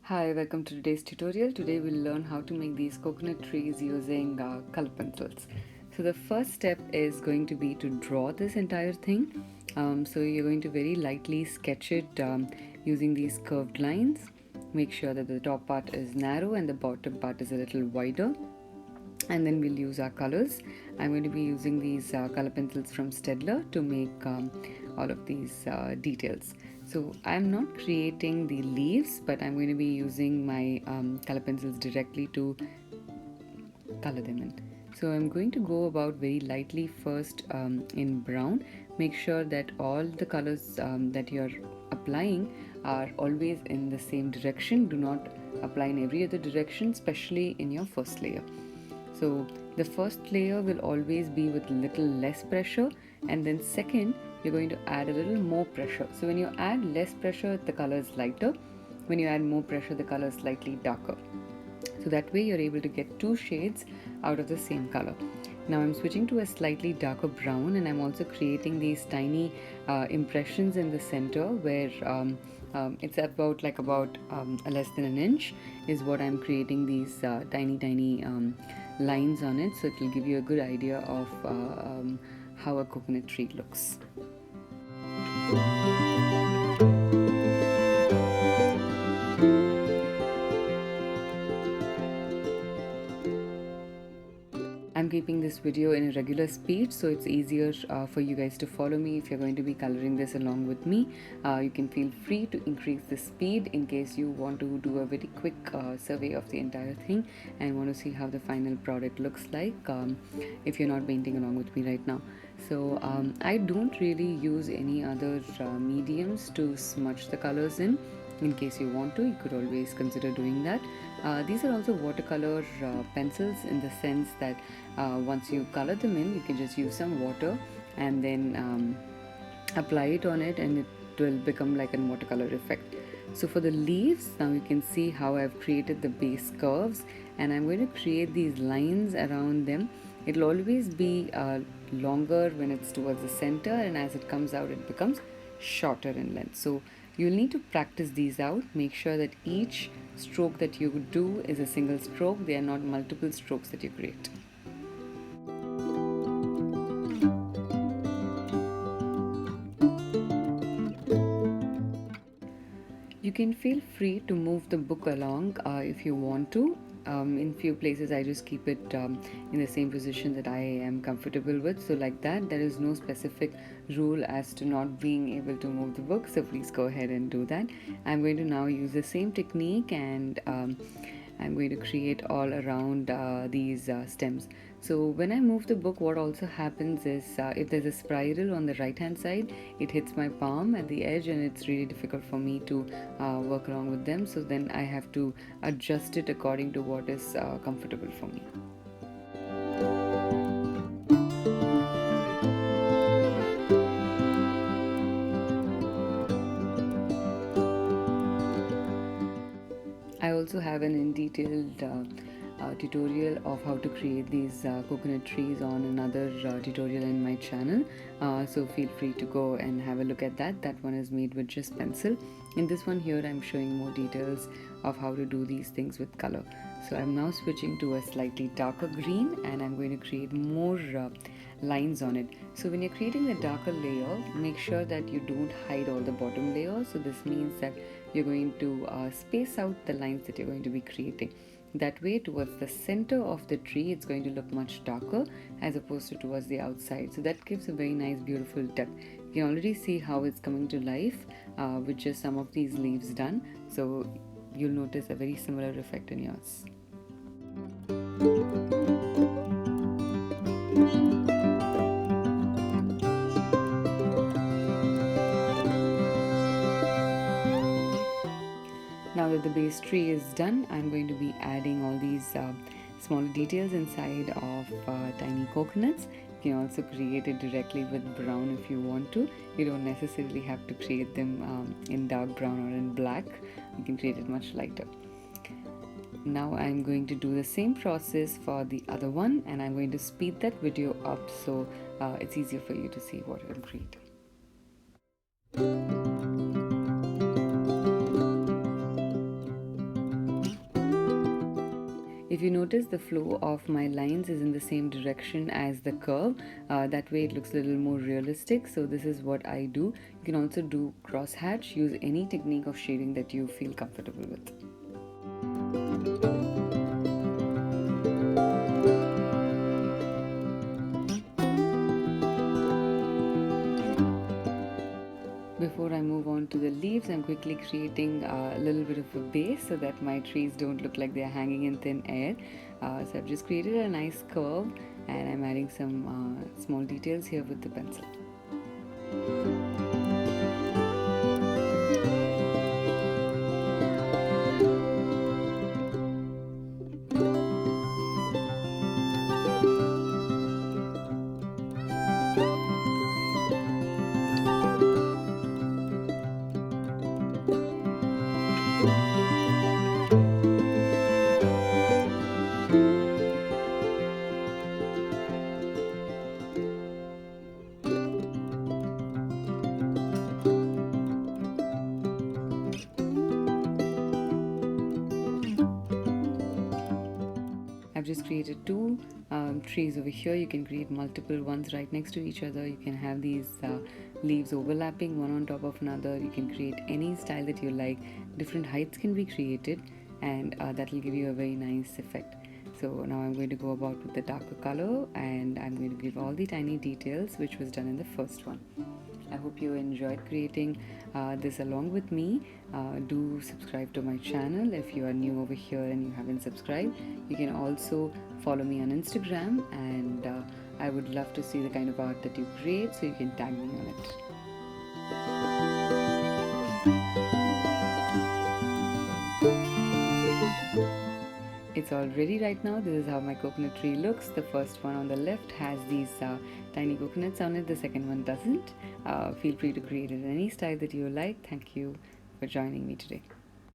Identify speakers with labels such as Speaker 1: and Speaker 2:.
Speaker 1: Hi, welcome to today's tutorial. Today we'll learn how to make these coconut trees using color pencils. So the first step is going to be to draw this entire thing. So you're going to very lightly sketch it using these curved lines. Make sure that the top part is narrow and the bottom part is a little wider. And then we'll use our colors. I'm going to be using these color pencils from Staedtler to make all of these details. So I'm not creating the leaves, but I'm going to be using my color pencils directly to color them in. So I'm going to go about very lightly first in brown. Make sure that all the colors that you're applying are always in the same direction. Do not apply in every other direction, especially in your first layer. So the first layer will always be with little less pressure, and then second you're going to add a little more pressure. So when you add less pressure, the color is lighter. When you add more pressure, the color is slightly darker. So that way you're able to get two shades out of the same color. Now I'm switching to a slightly darker brown, and I'm also creating these tiny impressions in the center where it's about less than an inch is what I'm creating these tiny lines on it, so it will give you a good idea of how a coconut tree looks. I'm keeping this video in a regular speed, so it's easier for you guys to follow me if you're going to be coloring this along with me. You can feel free to increase the speed in case you want to do a very quick survey of the entire thing and want to see how the final product looks like if you're not painting along with me right now. So I don't really use any other mediums to smudge the colors in. In case you want to, you could always consider doing that. These are also watercolor pencils in the sense that once you color them in, you can just use some water and then apply it on it, and it will become like a watercolor effect. So for the leaves, now you can see how I've created the base curves, and I'm going to create these lines around them. It'll always be longer when it's towards the center, and as it comes out, it becomes shorter in length. So you'll need to practice these out. Make sure that each stroke that you do is a single stroke. They are not multiple strokes that you create. You can feel free to move the book along if you want to. In few places I just keep it in the same position that I am comfortable with. So like that, there is no specific rule as to not being able to move the book. So please go ahead and do that. I'm going to now use the same technique, and I'm going to create all around these stems. So when I move the book, what also happens is if there's a spiral on the right hand side, it hits my palm at the edge, and it's really difficult for me to work along with them. So then I have to adjust it according to what is comfortable for me. I also have an in detailed tutorial of how to create these coconut trees on another tutorial in my channel, so feel free to go and have a look at that. That one is made with just pencil. In this one here, I'm showing more details of how to do these things with color. So I'm now switching to a slightly darker green, and I'm going to create more lines on it. So when you're creating the darker layer, make sure that you don't hide all the bottom layer. So this means that you're going to space out the lines that you're going to be creating. That way, towards the center of the tree, it's going to look much darker as opposed to towards the outside. So that gives a very nice, beautiful depth. You can already see how it's coming to life with just some of these leaves done. So you'll notice a very similar effect in yours. Now that the base tree is done, I'm going to be adding all these smaller details inside of tiny coconuts. You can also create it directly with brown if you want to. You don't necessarily have to create them in dark brown or in black. You can create it much lighter. Now I'm going to do the same process for the other one, and I'm going to speed that video up so it's easier for you to see what I'm creating. If you notice, the flow of my lines is in the same direction as the curve. That way it looks a little more realistic. So this is what I do. You can also do crosshatch. Use any technique of shading that you feel comfortable with. Before I move on to the leaves, I'm quickly creating a little bit of a base so that my trees don't look like they're hanging in thin air. So I've just created a nice curve, and I'm adding some small details here with the pencil. I've just created two trees over here. You can create multiple ones right next to each other. You can have these leaves overlapping one on top of another. You can create any style that you like. Different heights can be created, and that will give you a very nice effect. So now I'm going to go about with the darker color, and I'm going to give all the tiny details which was done in the first one. I hope you enjoyed creating this along with me. Do subscribe to my channel if you are new over here and you haven't subscribed. You can also follow me on Instagram, and I would love to see the kind of art that you create, so you can tag me on it. It's all ready right now. This is how my coconut tree looks. The first one on the left has these tiny coconuts on it. The second one doesn't. Feel free to create it in any style that you like. Thank you for joining me today.